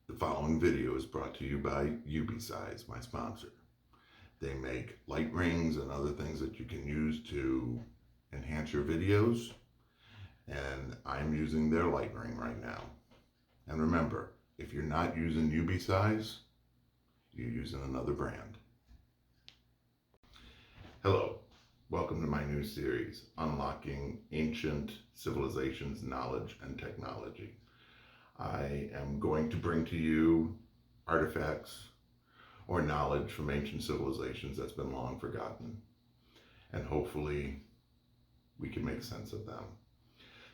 The following video is brought to you by UBsize, my sponsor. They make light rings and other things that you can use to enhance your videos, and I'm using their light ring right now. And remember, if you're not using UBsize, you're using another brand. Hello, welcome to my new series, Unlocking Ancient Civilizations Knowledge and Technology. I am going to bring to you artifacts or knowledge from ancient civilizations that's been long forgotten, and hopefully we can make sense of them.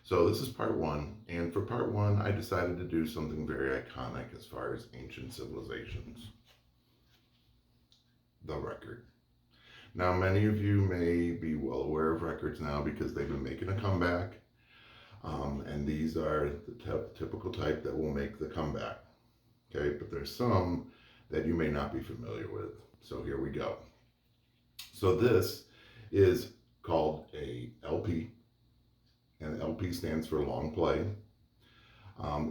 So this is part one, and for part one I decided to do something very iconic as far as ancient civilizations: the record. Now, many of you may be well aware of records now because they've been making a comeback. And these are the typical type that will make the comeback. Okay, but there's some that you may not be familiar with. So here we go. So this is called a LP, and LP stands for long play.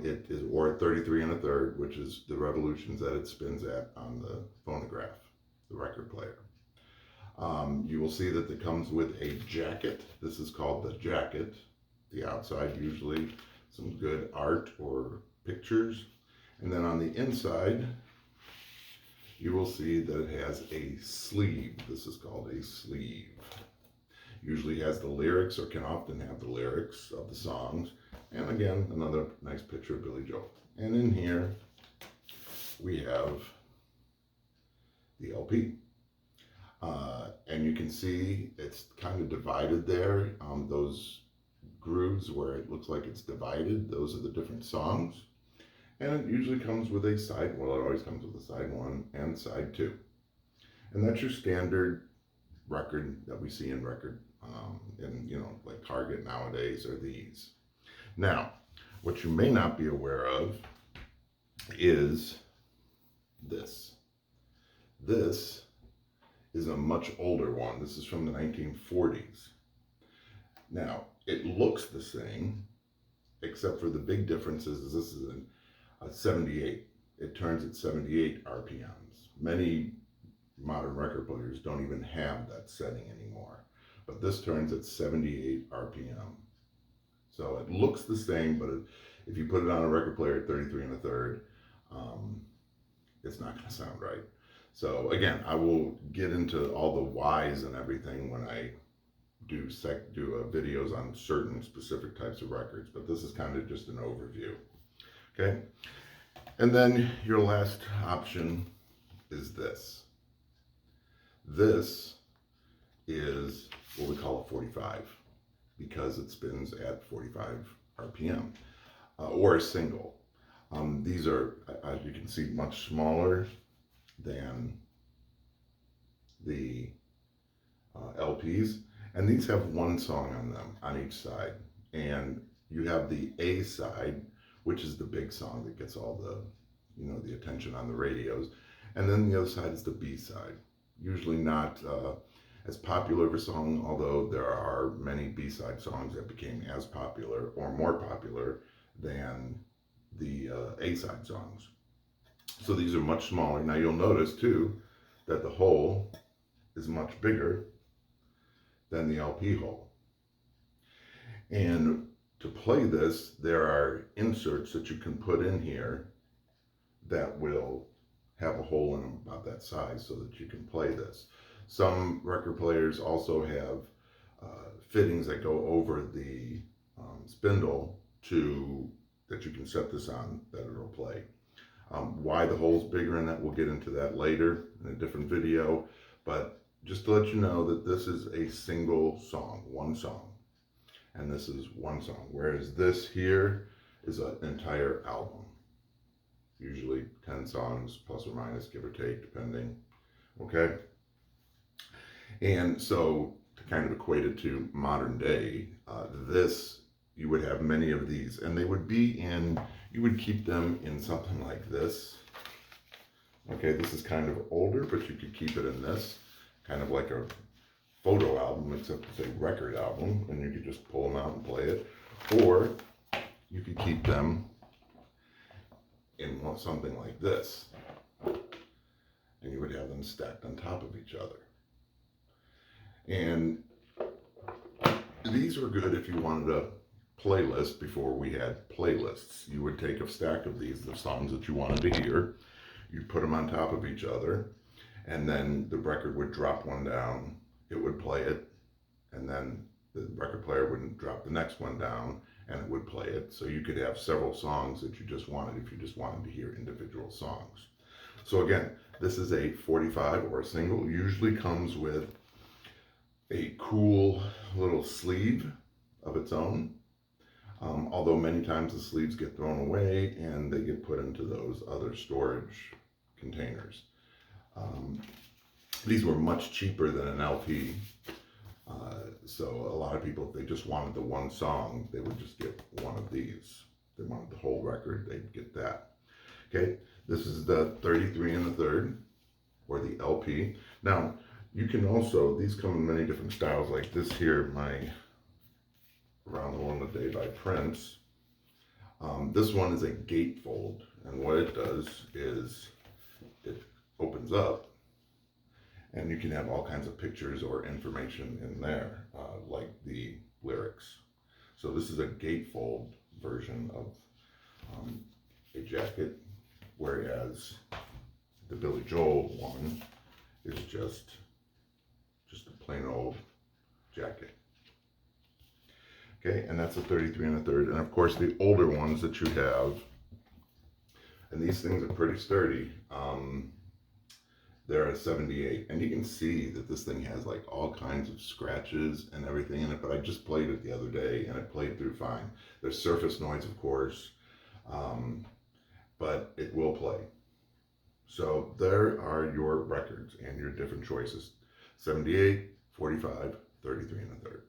It is, or 33 1/3, which is the revolutions that it spins at on the phonograph, the record player. You will see that it comes with a jacket. This is called the jacket. The outside, usually some good art or pictures. And then on the inside, you will see that it has a sleeve. This is called a sleeve. Usually has the lyrics, or can often have the lyrics of the songs. And again, another nice picture of Billy Joel. And in here, we have the LP. And you can see it's kind of divided there. Those grooves where it looks like it's divided, those are the different songs. And it usually comes with a side, well, it always comes with a side one and side two. And that's your standard record that we see in record, like Target nowadays are these. Now, what you may not be aware of is this. This is a much older one. This is from the 1940s. Now, it looks the same, except for the big difference is this is a 78. It turns at 78 RPMs. Many modern record players don't even have that setting anymore, but this turns at 78 RPM. So it looks the same, but if you put it on a record player at 33 1/3, it's not going to sound right. So again, I will get into all the whys and everything when I do videos on certain specific types of records, but this is kind of just an overview. Okay, and then your last option is this. This is what we call a 45 because it spins at 45 RPM, or a single. These are, as you can see, much smaller than the LPs, and these have one song on them on each side. And you have the A side, which is the big song that gets all the the attention on the radios, and then the other side is the B side, usually not as popular of a song, although there are many B-side songs that became as popular or more popular than the A-side songs. So these are much smaller. Now you'll notice too that the hole is much bigger than the LP hole. And to play this, there are inserts that you can put in here that will have a hole in them about that size so that you can play this. Some record players also have fittings that go over the spindle that you can set this on, that it'll play. Why the hole's bigger in that, we'll get into that later in a different video, but just to let you know that this is a single song, one song, and this is one song, whereas this here is an entire album, usually 10 songs plus or minus, give or take, depending. Okay, and so to kind of equate it to modern day, you would have many of these, and they would be you would keep them in something like this. Okay, this is kind of older, but you could keep it in this, kind of like a photo album, except it's a record album, and you could just pull them out and play it. Or you could keep them in something like this. And you would have them stacked on top of each other. And these were good if you wanted a playlist before we had playlists. You would take a stack of these, the songs that you wanted to hear, you'd put them on top of each other, and then the record would drop one down, it would play it, and then the record player would drop the next one down, and it would play it. So you could have several songs that you just wanted if you just wanted to hear individual songs. So again, this is a 45 or a single. Usually comes with a cool little sleeve of its own. Although many times the sleeves get thrown away and they get put into those other storage containers. These were much cheaper than an LP. So a lot of people, if they just wanted the one song, they would just get one of these. If they wanted the whole record, they'd get that. Okay, this is the 33 1/3, or the LP. Now, you can also, these come in many different styles, like this here, my Around the World in a Day by Prince. This one is a gatefold, and what it does is it opens up, and you can have all kinds of pictures or information in there, like the lyrics. So this is a gatefold version of a jacket, whereas the Billy Joel one is just a plain old jacket. Okay, and that's a 33 1/3. And of course, the older ones that you have, and these things are pretty sturdy, they're a 78. And you can see that this thing has like all kinds of scratches and everything in it, but I just played it the other day and it played through fine. There's surface noise, of course, but it will play. So there are your records and your different choices: 78, 45, 33 1/3.